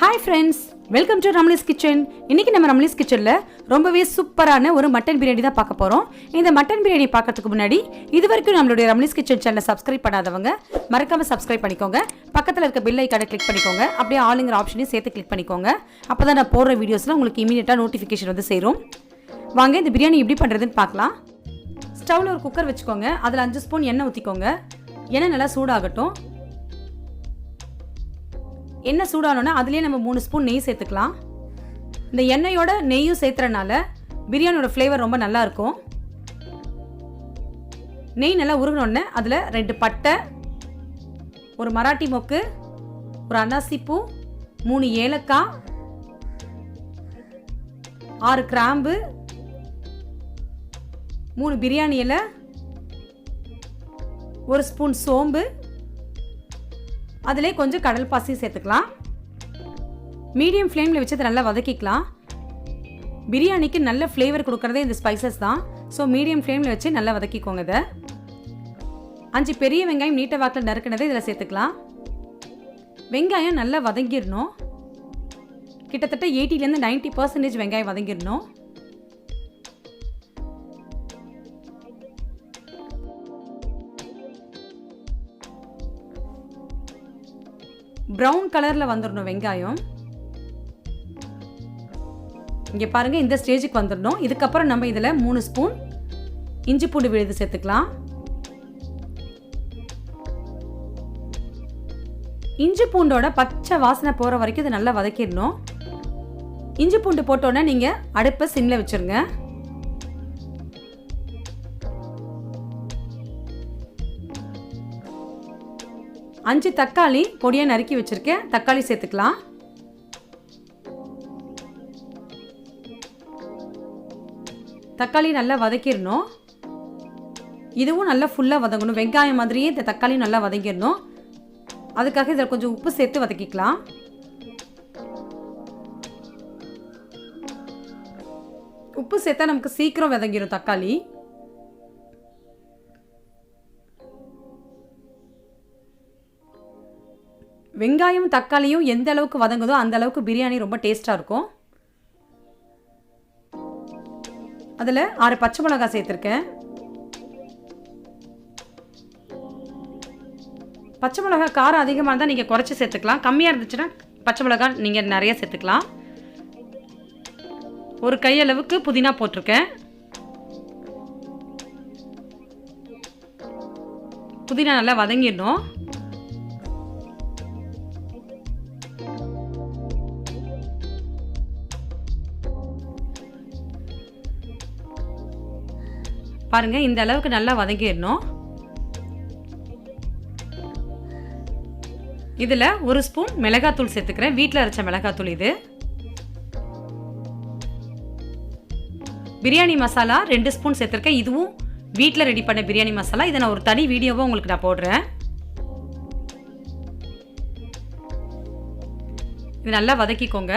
Hi friends, welcome to Ramali's kitchen. இன்னைக்கு நம்ம ரமலிஸ் கிச்சனில் ரொம்பவே சூப்பரான ஒரு மட்டன் பிரியாணி தான் பார்க்க போகிறோம். இந்த மட்டன் பிரியாணி பார்க்கறதுக்கு முன்னாடி இது வரைக்கும் நம்மளுடைய ரமலிஸ் கிச்சன் சேனலை சப்ஸ்கிரைப் பண்ணாதவங்க மறக்காமல் சப்ஸ்கிரைப் பண்ணிக்கோங்க. பக்கத்தில் இருக்க பெல் ஐக்கானை கிளிக் பண்ணிக்கோங்க. அப்படியே ஆளுங்கிற ஆப்ஷனையும் சேர்த்து கிளிக் பண்ணிக்கோங்க. அப்போ தான் நான் போடுற வீடியோஸில் உங்களுக்கு இமீடியட்டாக நோட்டிஃபிகேஷன் வந்து சேரும். வாங்க இந்த பிரியாணி எப்படி பண்ணுறதுன்னு பார்க்கலாம். ஸ்டவ்வில் ஒரு குக்கர் வச்சுக்கோங்க. அதில் 5 ஸ்பூன் எண்ணெய் ஊற்றிக்கோங்க. எண்ணெய் நல்லா சூடாகட்டும். எண்ணெய் சூடானோன்னா அதுலேயே நம்ம 3 ஸ்பூன் நெய் சேர்த்துக்கலாம். இந்த எண்ணெயோட நெய்யும் சேர்த்துறனால பிரியாணியோட ஃப்ளேவர் ரொம்ப நல்லா இருக்கும். நெய் நல்லா உருகினோடனே அதில் 2 பட்டை, ஒரு மராட்டி மொக்கு, ஒரு அன்னாசிப்பூ, 3 ஏலக்காய், 6 கிராம்பு, 3 பிரியாணி இலை, 1 ஸ்பூன் சோம்பு, அதிலே கொஞ்சம் கடல் பாசி சேர்த்துக்கலாம். மீடியம் ஃப்ளேமில் வச்சு அதை நல்லா வதக்கிக்கலாம். பிரியாணிக்கு நல்ல ஃப்ளேவர் கொடுக்குறதே இந்த ஸ்பைசஸ் தான். ஸோ மீடியம் ஃப்ளேமில் வச்சு நல்லா வதக்கிக்கோங்க. இதை 5 பெரிய வெங்காயம் நீட்ட வாக்கில் நறுக்கினதை இதில் சேர்த்துக்கலாம். வெங்காயம் நல்லா வதங்கிடணும். கிட்டத்தட்ட 80% 90% வெங்காயம் வதங்கிடணும். ப்ரௌன் கலரில் வந்துடணும் வெங்காயம். இங்கே பாருங்கள், இந்த ஸ்டேஜுக்கு வந்துடணும். இதுக்கப்புறம் நம்ம இதில் 3 ஸ்பூன் இஞ்சி பூண்டு விழுது சேர்த்துக்கலாம். இஞ்சி பூண்டோட பச்சை வாசனை போகிற வரைக்கும் இதை நல்லா வதக்கிடணும். இஞ்சி பூண்டு போட்டோன்னே நீங்கள் அடுப்பை சிம்மில் வச்சுருங்க. அஞ்சு தக்காளி பொடியாக நறுக்கி வச்சுருக்கேன். தக்காளி சேர்த்துக்கலாம். தக்காளி நல்லா வதக்கிடணும். இதுவும் நல்லா ஃபுல்லாக வதங்கணும். வெங்காயம் மாதிரியே இந்த தக்காளியும் நல்லா வதங்கிடணும். அதுக்காக இதில் கொஞ்சம் உப்பு சேர்த்து வதக்கிக்கலாம். உப்பு சேர்த்தா நமக்கு சீக்கிரம் வதங்கிடும் தக்காளி. வெங்காயம் தக்காளியும் எந்த அளவுக்கு வதங்குதோ அந்த அளவுக்கு பிரியாணி ரொம்ப டேஸ்ட்டாக இருக்கும். அதில் 6 பச்சை மிளகாய் சேர்த்துருக்கேன். பச்சை மிளகாய் காரம் அதிகமாக இருந்தால் நீங்கள் குறைச்சி சேர்த்துக்கலாம். கம்மியாக இருந்துச்சுன்னா பச்சை மிளகாய் நீங்கள் நிறைய சேர்த்துக்கலாம். ஒரு கையளவுக்கு புதினா போட்டிருக்கேன். புதினா நல்லா வதங்கிடணும். பாருங்க, இந்த அளவுக்கு நல்லா வதங்கிடணும். இதில் 1 ஸ்பூன் மிளகாத்தூள் சேர்த்துக்கிறேன். வீட்டில் அரைச்ச மிளகாத்தூள் இது. பிரியாணி மசாலா 2 ஸ்பூன் சேர்த்துருக்கேன். இதுவும் வீட்டில் ரெடி பண்ண பிரியாணி மசாலா. இதை நான் ஒரு தனி வீடியோவாக உங்களுக்கு நான் போடுறேன். இது நல்லா வதக்கிக்கோங்க.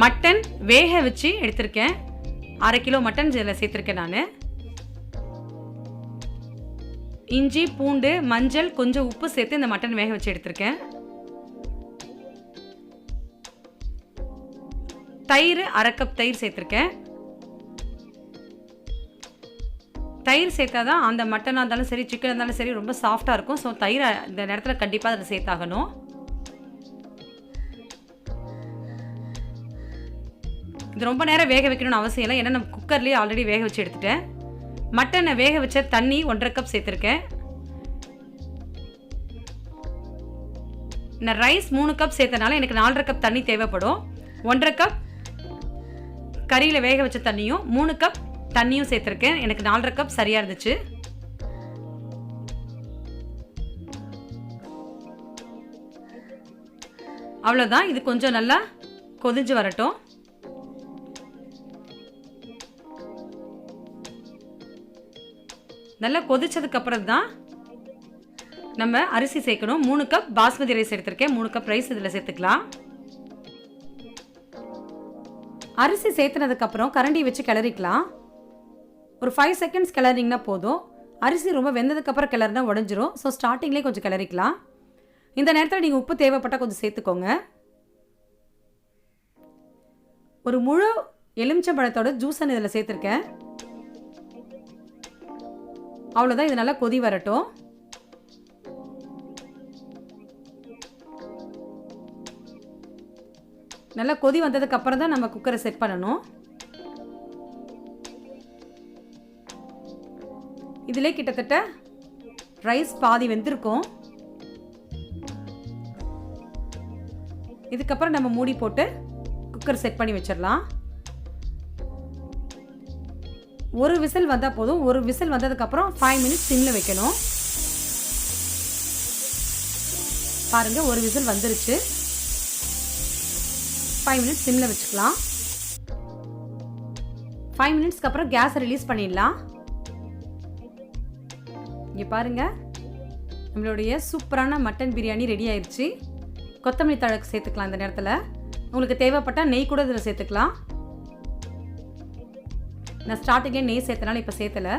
மட்டன் வேக வச்சு எடுத்திருக்கேன். 1/2 கிலோ மட்டன் இதில் சேர்த்துருக்கேன் நான். இஞ்சி பூண்டு மஞ்சள் கொஞ்சம் உப்பு சேர்த்து இந்த மட்டன் வேக வச்சு எடுத்திருக்கேன். தயிர் 1/2 கப் தயிர் சேர்த்துருக்கேன். தயிர் சேர்த்தா தான் அந்த மட்டனாக இருந்தாலும் சரி சிக்கன் இருந்தாலும் சரி ரொம்ப சாஃப்டாக இருக்கும். ஸோ தயிர் இந்த நேரத்தில் கண்டிப்பாக அதில் சேர்த்தாகணும். இது ரொம்ப நேரம் வேக வைக்கணும்னு அவசியம் இல்லை. ஏன்னா நம்ம குக்கர்லேயே ஆல்ரெடி வேக வச்சு எடுத்துட்டேன். மட்டனை வேக வச்ச தண்ணி 1/2 கப் சேர்த்துருக்கேன். நான் ரைஸ் 3 கப் சேர்த்தனால எனக்கு 4/2 கப் தண்ணி தேவைப்படும். 1/2 கப் கறியில் வேக வச்ச தண்ணியும் 3 கப் தண்ணியும் சேர்த்துருக்கேன். எனக்கு 4/2 கப் சரியாக இருந்துச்சு. அவ்வளோதான். இது கொஞ்சம் நல்லா கொதிஞ்சு வரட்டும். நல்லா கொதிச்சதுக்கு அப்புறம் தான் நம்ம அரிசி சேர்க்கணும். 3 கப் பாஸ்மதி ரைஸ் எடுத்திருக்கேன். 3 கப் ரைஸ் இதில் சேர்த்துக்கலாம். அரிசி சேர்த்துனதுக்கப்புறம் கரண்டி வச்சு கிளறிக்கலாம். ஒரு 5 செகண்ட்ஸ் கிளறிங்கன்னா போதும். அரிசி ரொம்ப வெந்ததுக்கப்புறம் கிளறினா உடஞ்சிரும். ஸோ ஸ்டார்டிங்லேயே கொஞ்சம் கிளறிக்கலாம். இந்த நேரத்தில் நீங்கள் உப்பு தேவைப்பட்டால் கொஞ்சம் சேர்த்துக்கோங்க. ஒரு முழு எலுமிச்சம்பழத்தோட ஜூஸ் நான் இதில் சேர்த்துருக்கேன். அவ்வளோதான். இது நல்லா கொதி வரட்டும். நல்லா கொதி வந்ததுக்கு அப்புறம் தான் நம்ம குக்கரை செட் பண்ணணும். இதிலே கிட்டத்தட்ட ரைஸ் பாதி வெந்திருக்கும். இதுக்கப்புறம் நம்ம மூடி போட்டு குக்கர் செட் பண்ணி வச்சிடலாம். ஒரு விசில் வந்தால் போதும். ஒரு விசில் வந்ததுக்கப்புறம் 5 மினிட்ஸ் சிம்மில் வைக்கணும். பாருங்கள், ஒரு விசில் வந்துருச்சு. 5 மினிட்ஸ் சிம்மில் வச்சுக்கலாம். 5 மினிட்ஸ்க்கு அப்புறம் கேஸை ரிலீஸ் பண்ணிடலாம். இங்கே பாருங்கள், நம்மளுடைய சூப்பரான மட்டன் பிரியாணி ரெடி ஆயிடுச்சு. கொத்தமல்லி தழை சேர்த்துக்கலாம். இந்த நேரத்தில் உங்களுக்கு தேவைப்பட்டால் நெய் கூட இதில் சேர்த்துக்கலாம். நான் ஸ்டார்டிங்கே நெய் சேர்த்தனால இப்போ சேர்த்தலை.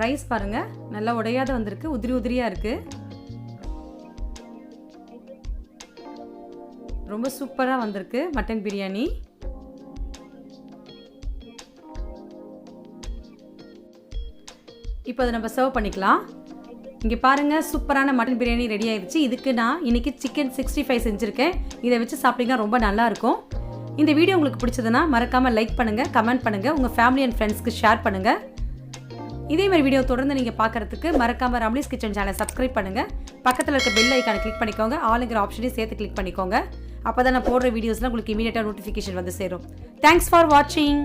ரைஸ் பாருங்கள், நல்லா உடையாத வந்திருக்கு. உதிரி உதிரியாக இருக்குது. ரொம்ப சூப்பராக வந்திருக்கு மட்டன் பிரியாணி. இப்போ அதை நம்ம சர்வ் பண்ணிக்கலாம். இங்கே பாருங்கள், சூப்பரான மட்டன் பிரியாணி ரெடி ஆயிடுச்சு. இதுக்கு நான் இன்றைக்கி சிக்கன் 65 செஞ்சுருக்கேன். இதை வச்சு சாப்பிட்டீங்கன்னா ரொம்ப நல்லாயிருக்கும். இந்த வீடியோ உங்களுக்கு பிடிச்சதுன்னா மறக்காமல் லைக் பண்ணுங்கள், கமெண்ட் பண்ணுங்கள், உங்கள் ஃபேமிலி அண்ட் ஃப்ரெண்ட்ஸ்க்கு ஷேர் பண்ணுங்கள். இதே மாதிரி வீடியோ தொடர்ந்து நீங்கள் பார்க்குறதுக்கு மறக்காமல் ரம்லீஸ் கிச்சன் சேனலை சப்ஸ்கிரைப் பண்ணுங்கள். பக்கத்தில் இருக்க பெல் ஐக்கானை கிளிக் பண்ணிக்கோங்க. ஆளுங்கிற ஆப்ஷனையும் சேர்த்து கிளிக் பண்ணிக்கோங்க. அப்போ தான் நான் போடுற வீடியோஸ்லாம் உங்களுக்கு இமீடியட்டாக நோட்டிஃபிகேஷன் வந்து சேரும். தேங்க்ஸ் ஃபார் வாட்சிங்.